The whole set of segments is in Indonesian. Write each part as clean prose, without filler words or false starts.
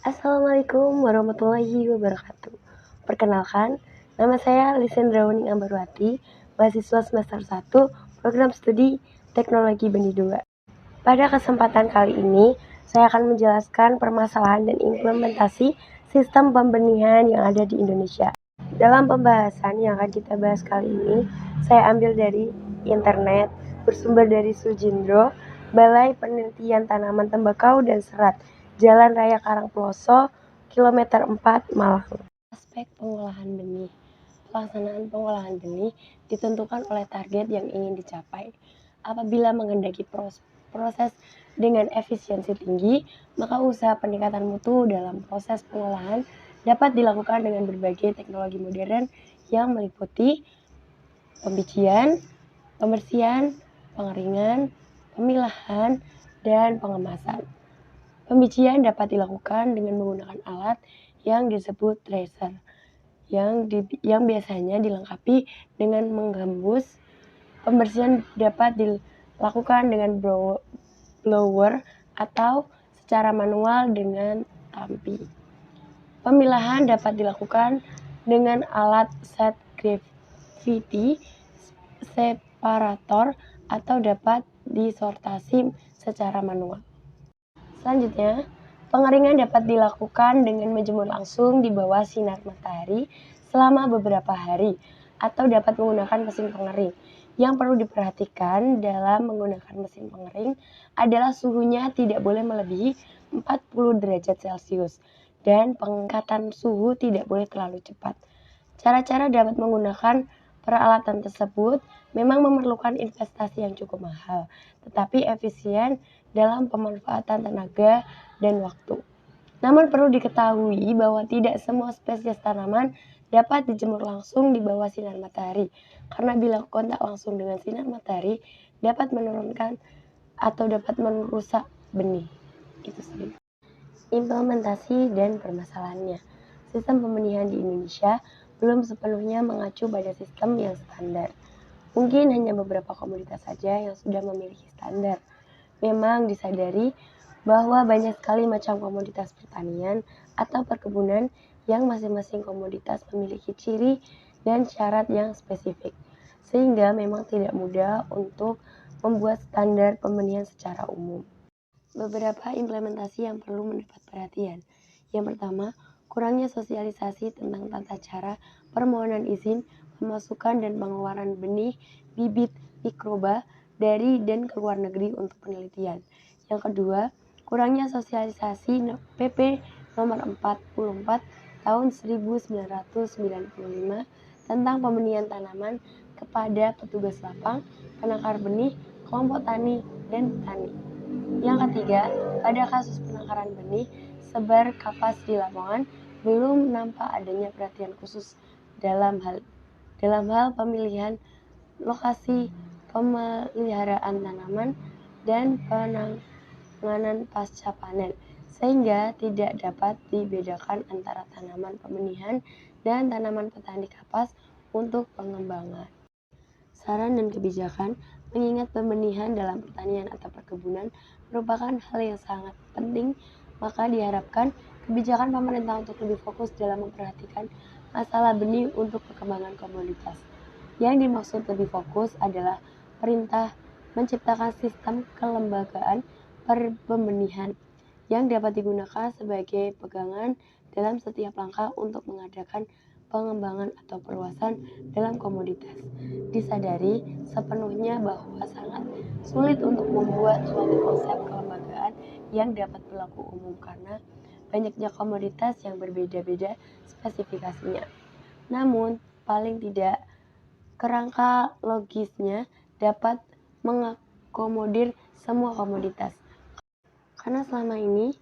Assalamualaikum warahmatullahi wabarakatuh. Perkenalkan, nama saya Lisendra Wuning Ambarwati, mahasiswa semester 1, program studi Teknologi Benih 2. Pada kesempatan kali ini, saya akan menjelaskan permasalahan dan implementasi sistem pembenihan yang ada di Indonesia. Dalam pembahasan yang akan kita bahas kali ini, saya ambil dari internet, bersumber dari Sujindro, Balai Penelitian Tanaman Tembakau dan Serat, Jalan Raya Karangploso, kilometer 4, Malang. Aspek pengolahan benih. Pelaksanaan pengolahan benih ditentukan oleh target yang ingin dicapai. Apabila menghendaki proses dengan efisiensi tinggi, maka usaha peningkatan mutu dalam proses pengolahan dapat dilakukan dengan berbagai teknologi modern yang meliputi pembijian, pembersihan, pengeringan, pemilahan, dan pengemasan. Pembijian dapat dilakukan dengan menggunakan alat yang disebut tracer, yang biasanya dilengkapi dengan menggembus. Pembersihan dapat dilakukan dengan blower atau secara manual dengan tampi. Pemilahan dapat dilakukan dengan alat set gravity separator atau dapat disortasi secara manual. Selanjutnya, pengeringan dapat dilakukan dengan menjemur langsung di bawah sinar matahari selama beberapa hari atau dapat menggunakan mesin pengering. Yang perlu diperhatikan dalam menggunakan mesin pengering adalah suhunya tidak boleh melebihi 40 derajat Celcius dan pengangkatan suhu tidak boleh terlalu cepat. Cara-cara dapat menggunakan peralatan tersebut memang memerlukan investasi yang cukup mahal, tetapi efisien dalam pemanfaatan tenaga dan waktu. Namun perlu diketahui bahwa tidak semua spesies tanaman dapat dijemur langsung di bawah sinar matahari, karena bila kontak langsung dengan sinar matahari dapat menurunkan atau dapat merusak benih. Itu saja. Implementasi dan permasalahannya. Sistem pembenihan di Indonesia belum sepenuhnya mengacu pada sistem yang standar. Mungkin hanya beberapa komoditas saja yang sudah memiliki standar. Memang disadari bahwa banyak sekali macam komoditas pertanian atau perkebunan yang masing-masing komoditas memiliki ciri dan syarat yang spesifik, sehingga memang tidak mudah untuk membuat standar pembenihan secara umum. Beberapa implementasi yang perlu mendapat perhatian. Yang pertama, kurangnya sosialisasi tentang tata cara permohonan izin, pemasukan dan pengeluaran benih, bibit, mikroba dari dan ke luar negeri untuk penelitian. Yang kedua, kurangnya sosialisasi PP nomor 44 tahun 1995 tentang pembenihan tanaman kepada petugas lapang, penangkar benih, kelompok tani, dan petani. Yang ketiga, pada kasus penangkaran benih sebar kapas di lapangan, belum nampak adanya perhatian khusus dalam hal pemilihan lokasi pemeliharaan tanaman dan penanganan pasca panen, sehingga tidak dapat dibedakan antara tanaman pembenihan dan tanaman petani kapas untuk pengembangan. Saran dan kebijakan, mengingat pembenihan dalam pertanian atau perkebunan merupakan hal yang sangat penting, maka diharapkan kebijakan pemerintah untuk lebih fokus dalam memperhatikan masalah benih untuk perkembangan komoditas. Yang dimaksud lebih fokus adalah perintah menciptakan sistem kelembagaan pembenihan yang dapat digunakan sebagai pegangan dalam setiap langkah untuk mengadakan pengembangan atau perluasan dalam komoditas. Disadari sepenuhnya bahwa sangat sulit untuk membuat suatu konsep kelembagaan yang dapat berlaku umum karena banyaknya komoditas yang berbeda-beda spesifikasinya. Namun, paling tidak kerangka logisnya dapat mengakomodir semua komoditas. Karena selama ini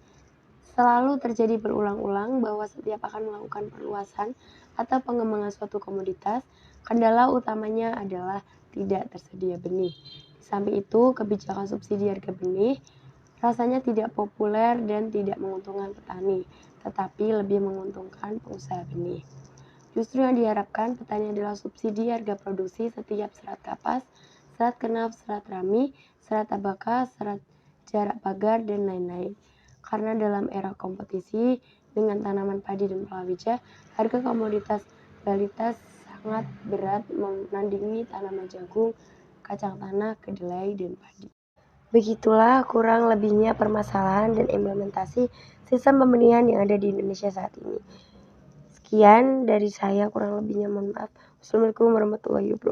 selalu terjadi berulang-ulang bahwa setiap akan melakukan perluasan atau pengembangan suatu komoditas, kendala utamanya adalah tidak tersedia benih. Di samping itu, kebijakan subsidi harga benih rasanya tidak populer dan tidak menguntungkan petani, tetapi lebih menguntungkan pengusaha benih. Justru yang diharapkan petani adalah subsidi harga produksi setiap serat kapas, serat kenaf, serat rami, serat tabaka, serat jarak pagar, dan lain-lain. karena dalam era kompetisi dengan tanaman padi dan palawija, harga komoditas balita sangat berat menandingi tanaman jagung, kacang tanah, kedelai, dan padi. Begitulah kurang lebihnya permasalahan dan implementasi sistem pembenihan yang ada di Indonesia saat ini. Sekian dari saya, kurang lebihnya mohon maaf. Wassalamualaikum warahmatullahi wabarakatuh.